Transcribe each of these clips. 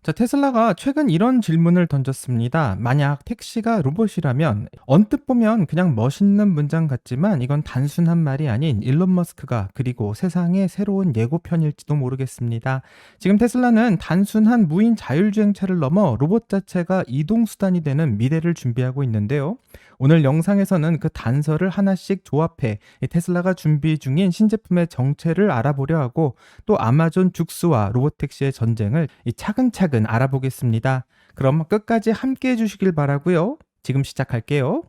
자, 테슬라가 최근 이런 질문을 던졌습니다. 만약 택시가 로봇이라면 언뜻 보면 그냥 멋있는 문장 같지만 이건 단순한 말이 아닌 일론 머스크가 그리고 세상의 새로운 예고편일지도 모르겠습니다. 지금 테슬라는 단순한 무인 자율주행차를 넘어 로봇 자체가 이동수단이 되는 미래를 준비하고 있는데요. 오늘 영상에서는 그 단서를 하나씩 조합해 이 테슬라가 준비 중인 신제품의 정체를 알아보려 하고 또 아마존 죽스와 로봇택시의 전쟁을 이 차근차근 알아보겠습니다. 그럼 끝까지 함께 해주시길 바라고요. 지금 시작할게요.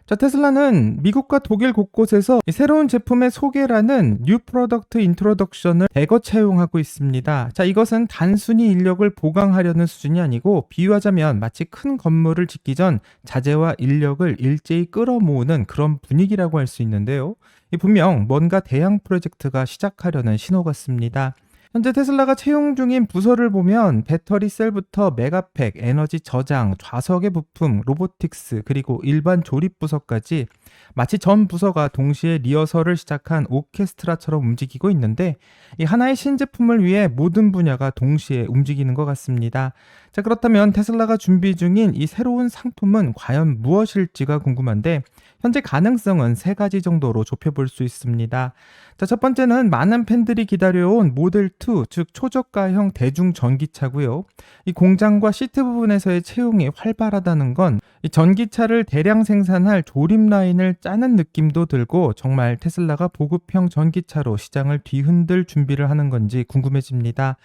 자, 테슬라는 미국과 독일 곳곳에서 이 새로운 제품의 소개라는 뉴 프로덕트 인트로덕션을 대거 채용하고 있습니다. 자, 이것은 단순히 인력을 보강하려는 수준이 아니고 비유하자면 마치 큰 건물을 짓기 전 자재와 인력을 일제히 끌어모으는 그런 분위기라고 할 수 있는데요. 이 분명 뭔가 대형 프로젝트가 시작하려는 신호 같습니다. 현재 테슬라가 채용 중인 부서를 보면 배터리 셀부터 메가팩, 에너지 저장, 좌석의 부품, 로보틱스, 그리고 일반 조립 부서까지 마치 전 부서가 동시에 리허설을 시작한 오케스트라처럼 움직이고 있는데 이 하나의 신제품을 위해 모든 분야가 동시에 움직이는 것 같습니다. 자, 그렇다면 테슬라가 준비 중인 이 새로운 상품은 과연 무엇일지가 궁금한데 현재 가능성은 세 가지 정도로 좁혀볼 수 있습니다. 자, 첫 번째는 많은 팬들이 기다려온 모델2, 즉 초저가형 대중 전기차고요. 이 공장과 시트 부분에서의 채용이 활발하다는 건 이 전기차를 대량 생산할 조립 라인을 짜는 느낌도 들고 정말 테슬라가 보급형 전기차로 시장을 뒤흔들 준비를 하는 건지 궁금해집니다.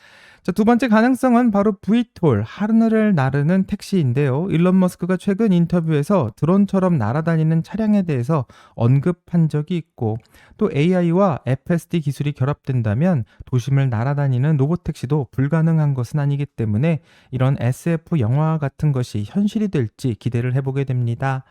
자, 두 번째 가능성은 바로 VTOL, 하늘을 나르는 택시인데요. 일론 머스크가 최근 인터뷰에서 드론처럼 날아다니는 차량에 대해서 언급한 적이 있고 또 AI와 FSD 기술이 결합된다면 도심을 날아다니는 로봇택시도 불가능한 것은 아니기 때문에 이런 SF 영화 같은 것이 현실이 될지 기대를 해보게 됩니다.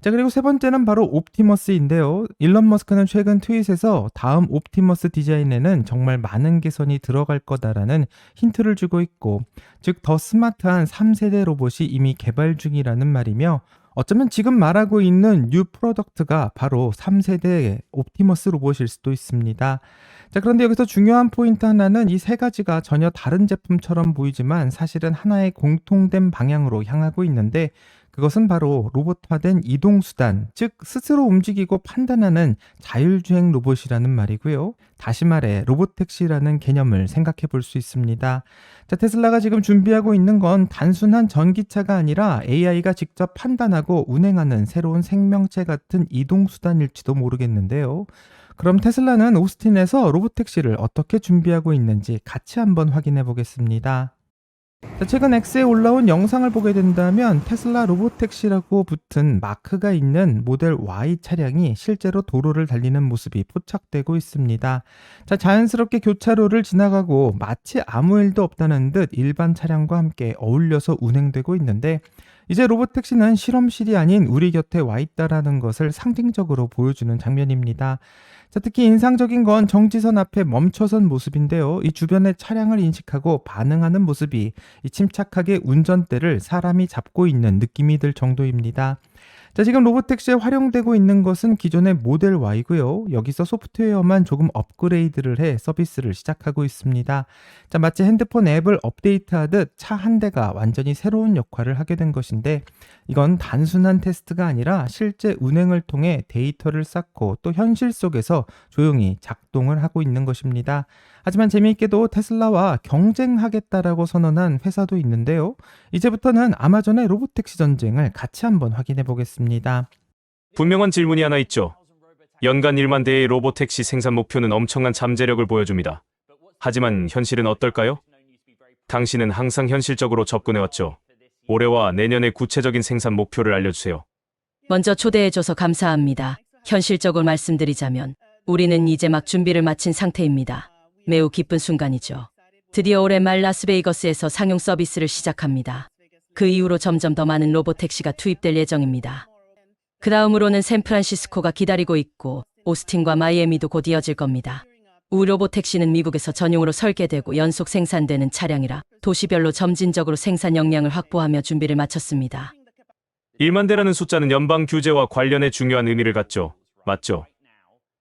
자, 그리고 세 번째는 바로 옵티머스인데요. 일론 머스크는 최근 트윗에서 다음 옵티머스 디자인에는 정말 많은 개선이 들어갈 거다라는 힌트를 주고 있고, 즉 더 스마트한 3세대 로봇이 이미 개발 중이라는 말이며 어쩌면 지금 말하고 있는 뉴 프로덕트가 바로 3세대 옵티머스 로봇일 수도 있습니다. 자, 그런데 여기서 중요한 포인트 하나는 이 세 가지가 전혀 다른 제품처럼 보이지만 사실은 하나의 공통된 방향으로 향하고 있는데 그것은 바로 로봇화된 이동수단, 즉 스스로 움직이고 판단하는 자율주행 로봇이라는 말이고요. 다시 말해 로봇택시라는 개념을 생각해 볼 수 있습니다. 자, 테슬라가 지금 준비하고 있는 건 단순한 전기차가 아니라 AI가 직접 판단하고 운행하는 새로운 생명체 같은 이동수단일지도 모르겠는데요. 그럼 테슬라는 오스틴에서 로봇택시를 어떻게 준비하고 있는지 같이 한번 확인해 보겠습니다. 자, 최근 X에 올라온 영상을 보게 된다면 테슬라 로봇택시라고 붙은 마크가 있는 모델 Y 차량이 실제로 도로를 달리는 모습이 포착되고 있습니다. 자, 자연스럽게 교차로를 지나가고 마치 아무 일도 없다는 듯 일반 차량과 함께 어울려서 운행되고 있는데 이제 로봇택시는 실험실이 아닌 우리 곁에 와 있다라는 것을 상징적으로 보여주는 장면입니다. 자, 특히 인상적인 건 정지선 앞에 멈춰선 모습인데요. 이 주변의 차량을 인식하고 반응하는 모습이 이 침착하게 운전대를 사람이 잡고 있는 느낌이 들 정도입니다. 자, 지금 로봇택시에 활용되고 있는 것은 기존의 모델 Y고요. 여기서 소프트웨어만 조금 업그레이드를 해 서비스를 시작하고 있습니다. 자, 마치 핸드폰 앱을 업데이트하듯 차 한 대가 완전히 새로운 역할을 하게 된 것인데 이건 단순한 테스트가 아니라 실제 운행을 통해 데이터를 쌓고 또 현실 속에서 조용히 작동을 하고 있는 것입니다. 하지만 재미있게도 테슬라와 경쟁하겠다라고 선언한 회사도 있는데요. 이제부터는 아마존의 로봇택시 전쟁을 같이 한번 확인해 보겠습니다. 분명한 질문이 하나 있죠. 연간 1만 대의 로봇택시 생산 목표는 엄청난 잠재력을 보여줍니다. 하지만 현실은 어떨까요? 당신은 항상 현실적으로 접근해왔죠. 올해와 내년의 구체적인 생산 목표를 알려주세요. 먼저 초대해줘서 감사합니다. 현실적으로 말씀드리자면 우리는 이제 막 준비를 마친 상태입니다. 매우 기쁜 순간이죠. 드디어 올해 말 라스베이거스에서 상용 서비스를 시작합니다. 그 이후로 점점 더 많은 로봇택시가 투입될 예정입니다. 그 다음으로는 샌프란시스코가 기다리고 있고 오스틴과 마이애미도 곧 이어질 겁니다. 우 로봇택시는 미국에서 전용으로 설계되고 연속 생산되는 차량이라 도시별로 점진적으로 생산 역량을 확보하며 준비를 마쳤습니다. 1만 대라는 숫자는 연방 규제와 관련해 중요한 의미를 갖죠. 맞죠?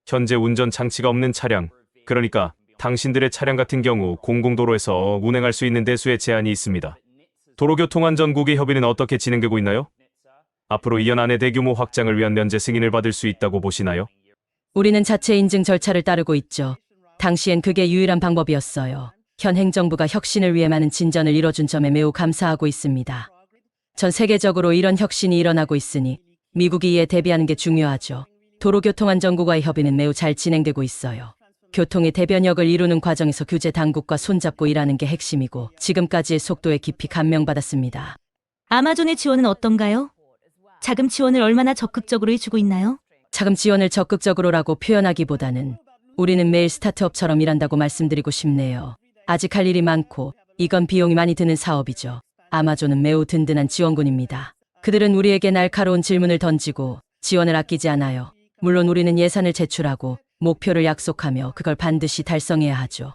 현재 운전 장치가 없는 차량, 그러니까 당신들의 차량 같은 경우 공공도로에서 운행할 수 있는 대수의 제한이 있습니다. 도로교통안전국의 협의는 어떻게 진행되고 있나요? 앞으로 2년 안에 대규모 확장을 위한 면제 승인을 받을 수 있다고 보시나요? 우리는 자체 인증 절차를 따르고 있죠. 당시엔 그게 유일한 방법이었어요. 현 행정부가 혁신을 위해 많은 진전을 이뤄준 점에 매우 감사하고 있습니다. 전 세계적으로 이런 혁신이 일어나고 있으니 미국이 이에 대비하는 게 중요하죠. 도로교통안전국과의 협의는 매우 잘 진행되고 있어요. 교통의 대변역을 이루는 과정에서 규제 당국과 손잡고 일하는 게 핵심이고 지금까지의 속도에 깊이 감명받았습니다. 아마존의 지원은 어떤가요? 자금 지원을 얼마나 적극적으로 해주고 있나요? 자금 지원을 적극적으로라고 표현하기보다는 우리는 매일 스타트업처럼 일한다고 말씀드리고 싶네요. 아직 할 일이 많고 이건 비용이 많이 드는 사업이죠. 아마존은 매우 든든한 지원군입니다. 그들은 우리에게 날카로운 질문을 던지고 지원을 아끼지 않아요. 물론 우리는 예산을 제출하고 목표를 약속하며 그걸 반드시 달성해야 하죠.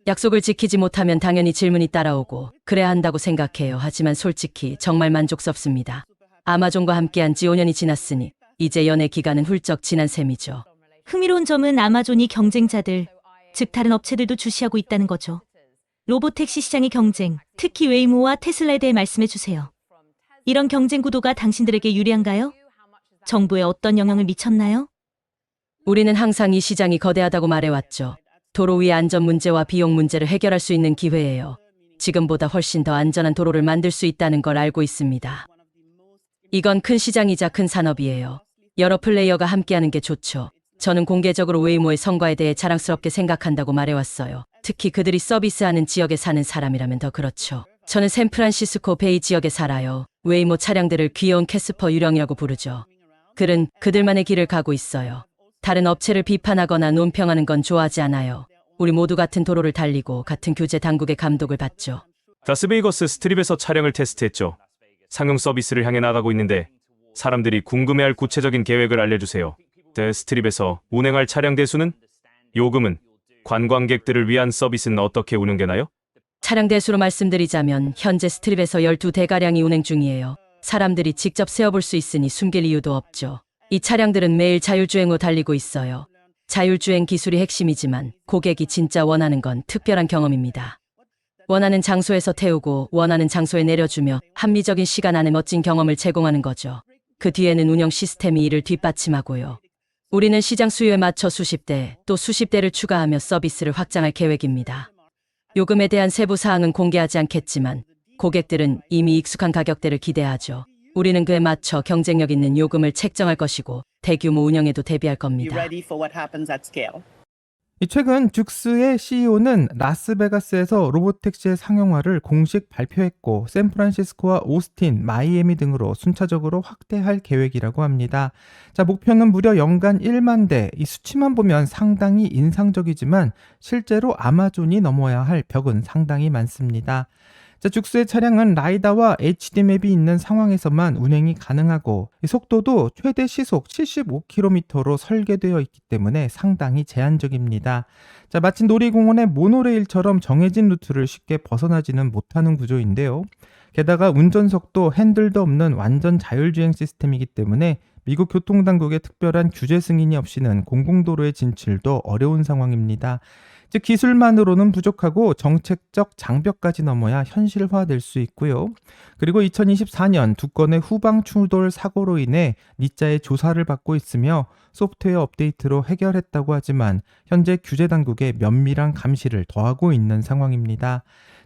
약속을 지키지 못하면 당연히 질문이 따라오고 그래야 한다고 생각해요. 하지만 솔직히 정말 만족스럽습니다. 아마존과 함께한 지 5년이 지났으니 이제 연애 기간은 훌쩍 지난 셈이죠. 흥미로운 점은 아마존이 경쟁자들, 즉 다른 업체들도 주시하고 있다는 거죠. 로보택시 시장의 경쟁, 특히 웨이모와 테슬라에 대해 말씀해 주세요. 이런 경쟁 구도가 당신들에게 유리한가요? 정부에 어떤 영향을 미쳤나요? 우리는 항상 이 시장이 거대하다고 말해왔죠. 도로 위의 안전 문제와 비용 문제를 해결할 수 있는 기회예요. 지금보다 훨씬 더 안전한 도로를 만들 수 있다는 걸 알고 있습니다. 이건 큰 시장이자 큰 산업이에요. 여러 플레이어가 함께하는 게 좋죠. 저는 공개적으로 웨이모의 성과에 대해 자랑스럽게 생각한다고 말해왔어요. 특히 그들이 서비스하는 지역에 사는 사람이라면 더 그렇죠. 저는 샌프란시스코 베이 지역에 살아요. 웨이모 차량들을 귀여운 캐스퍼 유령이라고 부르죠. 그들은 그들만의 길을 가고 있어요. 다른 업체를 비판하거나 논평하는 건 좋아하지 않아요. 우리 모두 같은 도로를 달리고 같은 규제 당국의 감독을 받죠. 라스베이거스 스트립에서 차량을 테스트했죠. 상용 서비스를 향해 나가고 있는데 사람들이 궁금해할 구체적인 계획을 알려주세요. 스트립에서 운행할 차량 대수는? 요금은? 관광객들을 위한 서비스는 어떻게 운영되나요? 차량 대수로 말씀드리자면 현재 스트립에서 12대가량이 운행 중이에요. 사람들이 직접 세어볼 수 있으니 숨길 이유도 없죠. 이 차량들은 매일 자율주행으로 달리고 있어요. 자율주행 기술이 핵심이지만 고객이 진짜 원하는 건 특별한 경험입니다. 원하는 장소에서 태우고 원하는 장소에 내려주며 합리적인 시간 안에 멋진 경험을 제공하는 거죠. 그 뒤에는 운영 시스템이 이를 뒷받침하고요. 우리는 시장 수요에 맞춰 수십 대, 또 수십 대를 추가하며 서비스를 확장할 계획입니다. 요금에 대한 세부 사항은 공개하지 않겠지만 고객들은 이미 익숙한 가격대를 기대하죠. 우리는 그에 맞춰 경쟁력 있는 요금을 책정할 것이고 대규모 운영에도 대비할 겁니다. 최근 듀스의 CEO는 라스베가스에서 로보택시의 상용화를 공식 발표했고 샌프란시스코와 오스틴, 마이애미 등으로 순차적으로 확대할 계획이라고 합니다. 자, 목표는 무려 연간 1만 대. 이 수치만 보면 상당히 인상적이지만 실제로 아마존이 넘어야 할 벽은 상당히 많습니다. 자, 듀스의 차량은 라이다와 HD맵이 있는 상황에서만 운행이 가능하고 속도도 최대 시속 75km로 설계되어 있기 때문에 상당히 제한적입니다. 자, 마치 놀이공원의 모노레일처럼 정해진 루트를 쉽게 벗어나지는 못하는 구조인데요. 게다가 운전석도 핸들도 없는 완전 자율주행 시스템이기 때문에 미국 교통당국의 특별한 규제 승인이 없이는 공공도로의 진출도 어려운 상황입니다. 즉 기술만으로는 부족하고 정책적 장벽까지 넘어야 현실화될 수 있고요. 그리고 2024년 2건의 후방 충돌 사고로 인해 니자의 조사를 받고 있으며 소프트웨어 업데이트로 해결했다고 하지만 현재 규제 당국의 면밀한 감시를 더하고 있는 상황입니다.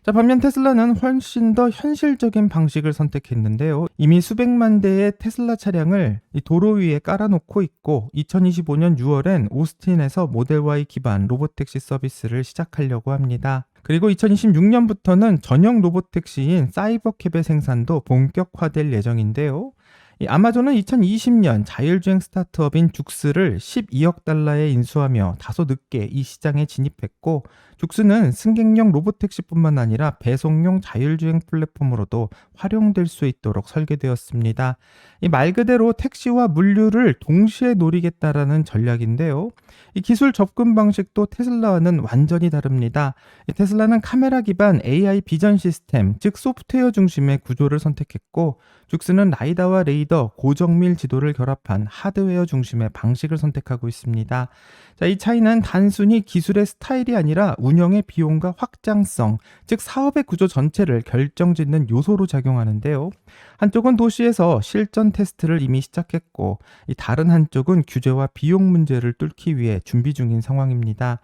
자, 반면 테슬라는 훨씬 더 현실적인 방식을 선택했는데요. 이미 수백만 대의 테슬라 차량을 이 도로 위에 깔아놓고 있고 2025년 6월엔 오스틴에서 모델 Y 기반 로보택시 서비스를 시작하려고 합니다. 그리고 2026년부터는 전용 로보택시인 사이버캡의 생산도 본격화될 예정인데요. 이 아마존은 2020년 자율주행 스타트업인 죽스를 12억 달러에 인수하며 다소 늦게 이 시장에 진입했고, 죽스는 승객용 로보택시뿐만 아니라 배송용 자율주행 플랫폼으로도 활용될 수 있도록 설계되었습니다. 이 말 그대로 택시와 물류를 동시에 노리겠다라는 전략인데요. 이 기술 접근 방식도 테슬라와는 완전히 다릅니다. 이 테슬라는 카메라 기반 AI 비전 시스템, 즉 소프트웨어 중심의 구조를 선택했고, 죽스는 라이다와 레이더, 고정밀 지도를 결합한 하드웨어 중심의 방식을 선택하고 있습니다. 자, 이 차이는 단순히 기술의 스타일이 아니라 운영의 비용과 확장성, 즉 사업의 구조 전체를 결정짓는 요소로 작용하는데요. 한쪽은 도시에서 실전 테스트를 이미 시작했고, 이 다른 한쪽은 규제와 비용 문제를 뚫기 위해 준비 중인 상황입니다.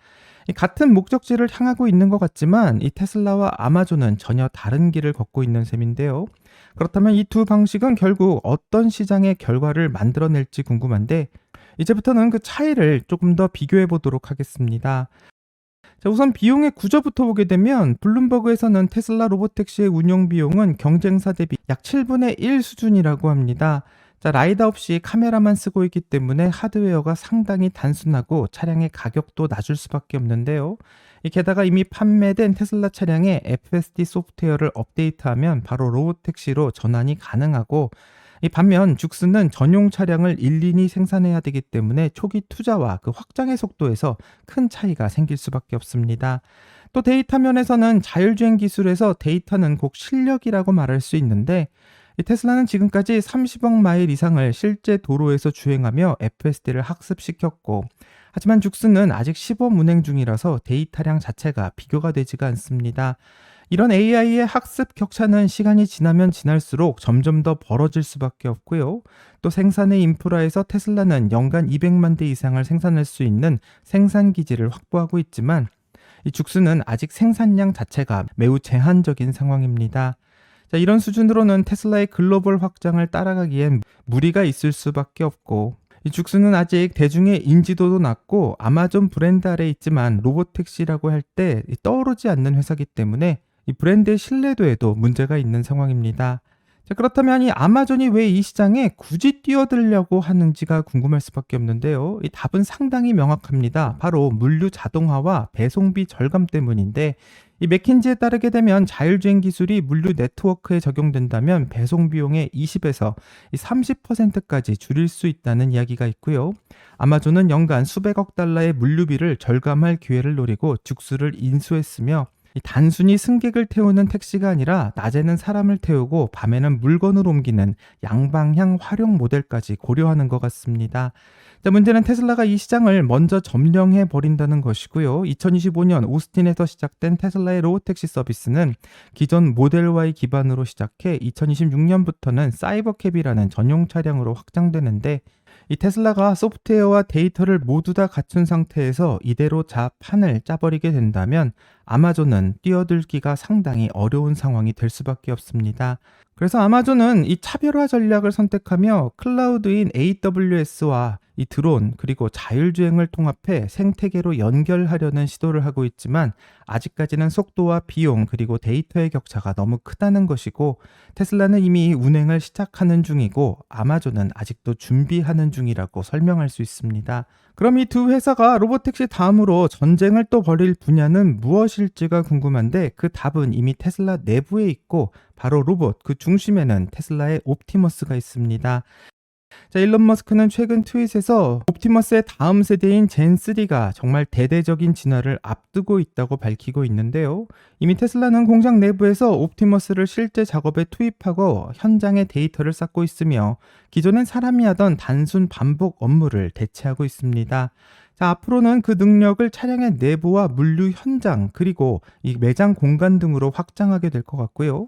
이 같은 목적지를 향하고 있는 것 같지만 이 테슬라와 아마존은 전혀 다른 길을 걷고 있는 셈인데요. 그렇다면 이 두 방식은 결국 어떤 시장의 결과를 만들어낼지 궁금한데, 이제부터는 그 차이를 조금 더 비교해 보도록 하겠습니다. 자, 우선 비용의 구조부터 보게 되면 블룸버그에서는 테슬라 로보택시의 운영 비용은 경쟁사 대비 약 7분의 1 수준이라고 합니다. 자, 라이다 없이 카메라만 쓰고 있기 때문에 하드웨어가 상당히 단순하고 차량의 가격도 낮을 수밖에 없는데요. 게다가 이미 판매된 테슬라 차량에 FSD 소프트웨어를 업데이트하면 바로 로보택시로 전환이 가능하고, 이 반면 죽스는 전용 차량을 일일이 생산해야 되기 때문에 초기 투자와 그 확장의 속도에서 큰 차이가 생길 수밖에 없습니다. 또 데이터 면에서는 자율주행 기술에서 데이터는 곧 실력이라고 말할 수 있는데, 이 테슬라는 지금까지 30억 마일 이상을 실제 도로에서 주행하며 FSD를 학습시켰고, 하지만 죽스는 아직 시범 운행 중이라서 데이터량 자체가 비교가 되지가 않습니다. 이런 AI의 학습 격차는 시간이 지나면 지날수록 점점 더 벌어질 수밖에 없고요. 또 생산의 인프라에서 테슬라는 연간 200만 대 이상을 생산할 수 있는 생산 기지를 확보하고 있지만, 이 죽스는 아직 생산량 자체가 매우 제한적인 상황입니다. 자, 이런 수준으로는 테슬라의 글로벌 확장을 따라가기엔 무리가 있을 수밖에 없고, 이 죽스는 아직 대중의 인지도도 낮고 아마존 브랜드 아래에 있지만 로보택시라고 할 때 떠오르지 않는 회사이기 때문에 이 브랜드의 신뢰도에도 문제가 있는 상황입니다. 자, 그렇다면 이 아마존이 왜 이 시장에 굳이 뛰어들려고 하는지가 궁금할 수밖에 없는데요. 이 답은 상당히 명확합니다. 바로 물류 자동화와 배송비 절감 때문인데, 이 맥킨지에 따르게 되면 자율주행 기술이 물류 네트워크에 적용된다면 배송 비용의 20에서 30%까지 줄일 수 있다는 이야기가 있고요. 아마존은 연간 수백억 달러의 물류비를 절감할 기회를 노리고 죽스를 인수했으며, 단순히 승객을 태우는 택시가 아니라 낮에는 사람을 태우고 밤에는 물건을 옮기는 양방향 활용 모델까지 고려하는 것 같습니다. 자, 문제는 테슬라가 이 시장을 먼저 점령해 버린다는 것이고요. 2025년 오스틴에서 시작된 테슬라의 로보택시 서비스는 기존 모델 Y 기반으로 시작해 2026년부터는 사이버캡이라는 전용 차량으로 확장되는데, 이 테슬라가 소프트웨어와 데이터를 모두 다 갖춘 상태에서 이대로 판을 짜버리게 된다면 아마존은 뛰어들기가 상당히 어려운 상황이 될 수밖에 없습니다. 그래서 아마존은 이 차별화 전략을 선택하며 클라우드인 AWS와 이 드론 그리고 자율주행을 통합해 생태계로 연결하려는 시도를 하고 있지만, 아직까지는 속도와 비용 그리고 데이터의 격차가 너무 크다는 것이고, 테슬라는 이미 운행을 시작하는 중이고 아마존은 아직도 준비하는 중이라고 설명할 수 있습니다. 그럼 이 두 회사가 로보택시 다음으로 전쟁을 또 벌일 분야는 무엇일지가 궁금한데, 그 답은 이미 테슬라 내부에 있고 바로 로봇 그 중심에는 테슬라의 옵티머스가 있습니다. 자, 일론 머스크는 최근 트윗에서 옵티머스의 다음 세대인 젠3가 정말 대대적인 진화를 앞두고 있다고 밝히고 있는데요. 이미 테슬라는 공장 내부에서 옵티머스를 실제 작업에 투입하고 현장의 데이터를 쌓고 있으며, 기존엔 사람이 하던 단순 반복 업무를 대체하고 있습니다. 자, 앞으로는 그 능력을 차량의 내부와 물류 현장 그리고 이 매장 공간 등으로 확장하게 될 것 같고요.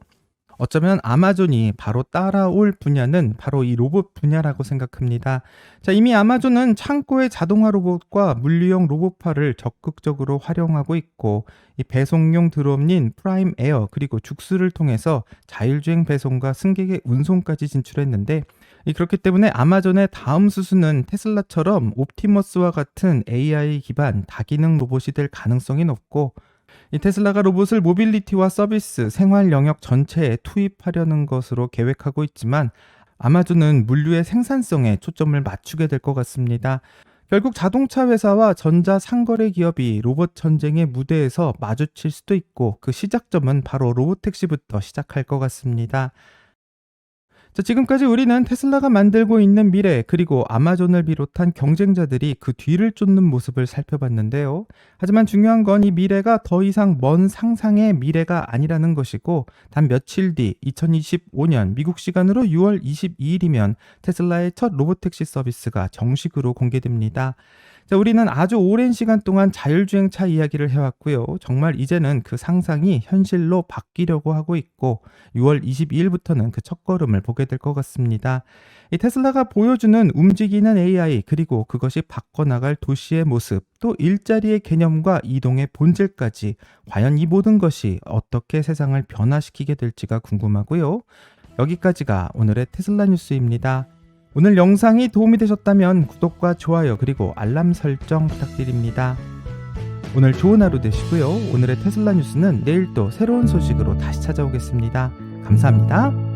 어쩌면 아마존이 바로 따라올 분야는 바로 이 로봇 분야라고 생각합니다. 자, 이미 아마존은 창고의 자동화 로봇과 물류용 로봇파를 적극적으로 활용하고 있고, 이 배송용 드론인 프라임 에어 그리고 죽스를 통해서 자율주행 배송과 승객의 운송까지 진출했는데, 그렇기 때문에 아마존의 다음 수순은 테슬라처럼 옵티머스와 같은 AI 기반 다기능 로봇이 될 가능성이 높고, 이 테슬라가 로봇을 모빌리티와 서비스, 생활 영역 전체에 투입하려는 것으로 계획하고 있지만, 아마존은 물류의 생산성에 초점을 맞추게 될 것 같습니다. 결국 자동차 회사와 전자 상거래 기업이 로봇 전쟁의 무대에서 마주칠 수도 있고 그 시작점은 바로 로보택시부터 시작할 것 같습니다. 자, 지금까지 우리는 테슬라가 만들고 있는 미래 그리고 아마존을 비롯한 경쟁자들이 그 뒤를 쫓는 모습을 살펴봤는데요. 하지만 중요한 건 이 미래가 더 이상 먼 상상의 미래가 아니라는 것이고 단 며칠 뒤 2025년 미국 시간으로 6월 22일이면 테슬라의 첫 로보택시 서비스가 정식으로 공개됩니다. 자, 우리는 아주 오랜 시간 동안 자율주행차 이야기를 해왔고요. 정말 이제는 그 상상이 현실로 바뀌려고 하고 있고 6월 22일부터는 그 첫걸음을 보게 될 것 같습니다. 이 테슬라가 보여주는 움직이는 AI 그리고 그것이 바꿔나갈 도시의 모습 또 일자리의 개념과 이동의 본질까지 과연 이 모든 것이 어떻게 세상을 변화시키게 될지가 궁금하고요. 여기까지가 오늘의 테슬라 뉴스입니다. 오늘 영상이 도움이 되셨다면 구독과 좋아요 그리고 알람 설정 부탁드립니다. 오늘 좋은 하루 되시고요. 오늘의 테슬라 뉴스는 내일 또 새로운 소식으로 다시 찾아오겠습니다. 감사합니다.